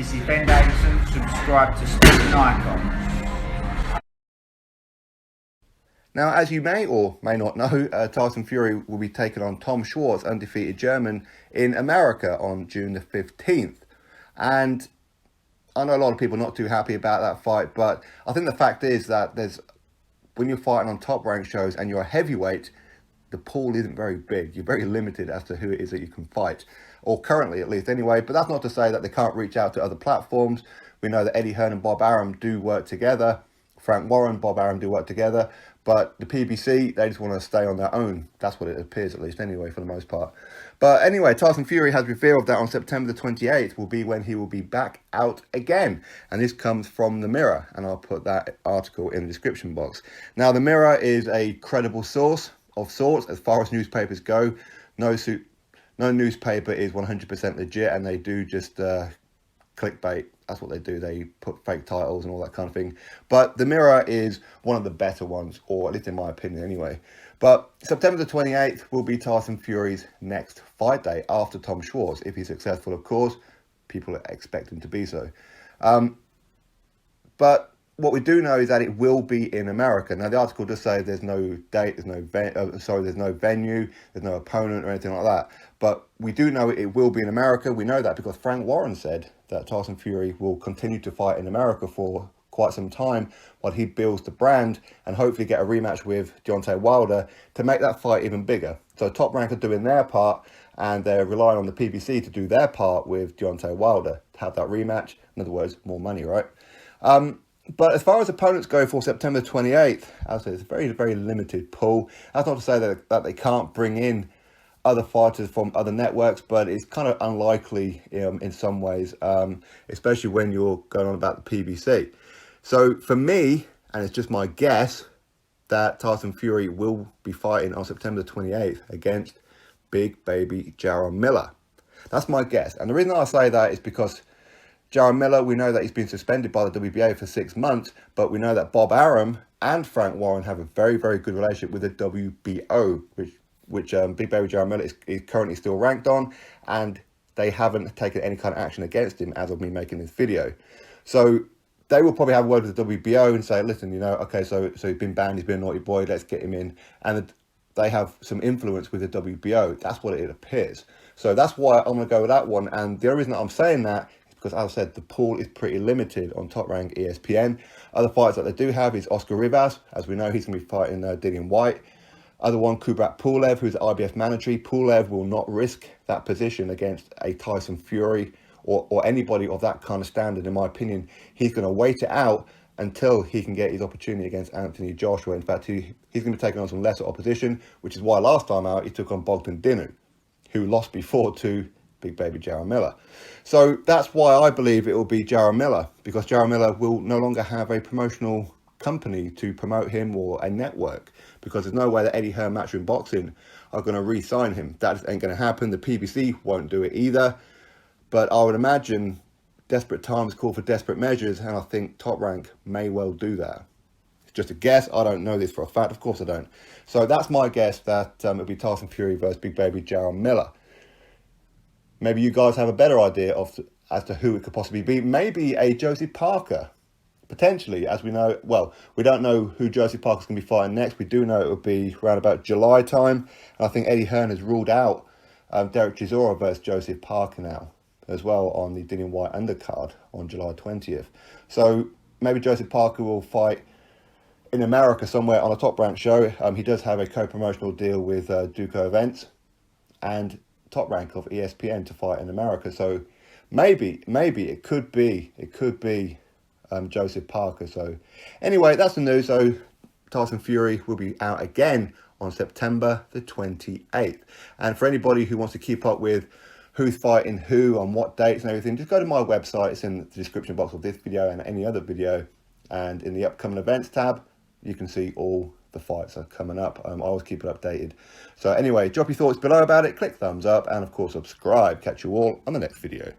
This is Ben Davison. Subscribe to Stephen Icon. Now, as you may or may not know, Tyson Fury will be taking on Tom Schwarz, undefeated German, in America on June the 15th. And I know a lot of people are not too happy about that fight, but I think the fact is that when you're fighting on top rank shows and you're a heavyweight, the pool isn't very big. You're very limited as to who it is that you can fight, or currently at least anyway. But that's not to say that they can't reach out to other platforms. We know that Eddie Hearn and Bob Arum do work together. Frank Warren, Bob Arum do work together. But the PBC, they just want to stay on their own. That's what it appears, at least anyway, for the most part. But anyway, Tyson Fury has revealed that on September the 28th will be when he will be back out again. And this comes from The Mirror. And I'll put that article in the description box. Now, The Mirror is a credible source of sorts as far as newspapers go. No newspaper is 100% legit, and they do just clickbait. That's what they do. They put fake titles and all that kind of thing. But The Mirror is one of the better ones, or at least in my opinion anyway. But September the 28th will be Tyson Fury's next fight day after Tom Schwarz. If he's successful, of course, people expect him to be so. But what we do know is that it will be in America. Now, the article does say there's no date, there's no venue, there's no opponent or anything like that. But we do know it will be in America. We know that because Frank Warren said that Tyson Fury will continue to fight in America for quite some time while he builds the brand and hopefully get a rematch with Deontay Wilder to make that fight even bigger. So Top Rank are doing their part, and they're relying on the PBC to do their part with Deontay Wilder to have that rematch. In other words, more money, right? But as far as opponents go for September 28th, as I said, it's a very, very limited pool. That's not to say that they can't bring in other fighters from other networks, but it's kind of unlikely in some ways, especially when you're going on about the PBC. So for me, and it's just my guess, that Tyson Fury will be fighting on September 28th against Big Baby Jarrell Miller. That's my guess. And the reason I say that is because Jarrell Miller, we know that he's been suspended by the WBA for 6 months, but we know that Bob Arum and Frank Warren have a very, very good relationship with the WBO, which Big Baby Jarrell Miller is currently still ranked on, and they haven't taken any kind of action against him as of me making this video. So they will probably have a word with the WBO and say, listen, okay, so he's been banned, he's been a naughty boy, let's get him in. And they have some influence with the WBO. That's what it appears. So that's why I'm going to go with that one. And the only reason that I'm saying that is because, as I said, the pool is pretty limited on Top Rank ESPN. Other fights that they do have is Oscar Rivas. As we know, he's going to be fighting Dillian White. Other one, Kubrat Pulev, who's IBF mandatory. Pulev will not risk that position against a Tyson Fury or anybody of that kind of standard, in my opinion. He's going to wait it out until he can get his opportunity against Anthony Joshua. In fact, he's going to be taking on some lesser opposition, which is why last time out he took on Bogdan Dinu, who lost before to Big Baby Jarrell Miller. So that's why I believe it will be Jarrell Miller, because Jarrell Miller will no longer have a promotional company to promote him or a network, because there's no way that Eddie Hearn Matchroom Boxing are going to re-sign him. That ain't going to happen. The PBC won't do it either. But I would imagine desperate times call for desperate measures, and I think Top Rank may well do that. It's just a guess. I don't know this for a fact. Of course I don't. So that's my guess, that it'll be Tyson Fury versus Big Baby Jarrell Miller. Maybe you guys have a better idea as to who it could possibly be. Maybe a Josie Parker, potentially, as we know. Well, we don't know who Josie Parker's going to be fighting next. We do know it will be around about July time. And I think Eddie Hearn has ruled out Derek Chisora versus Joseph Parker now, as well, on the Dillian White undercard on July 20th. So maybe Joseph Parker will fight in America somewhere on a Top Rank show. He does have a co-promotional deal with Duco Events and Top Rank of ESPN to fight in America. So maybe it could be Joseph Parker. So anyway, that's the news. So Tyson Fury will be out again on September the 28th. And for anybody who wants to keep up with who's fighting who on what dates and everything, just go to my website. It's in the description box of this video and any other video, and in the upcoming events tab you can see all the fights are coming up. I always keep it updated. So anyway, drop your thoughts below about it, click thumbs up, and of course subscribe. Catch you all on the next video.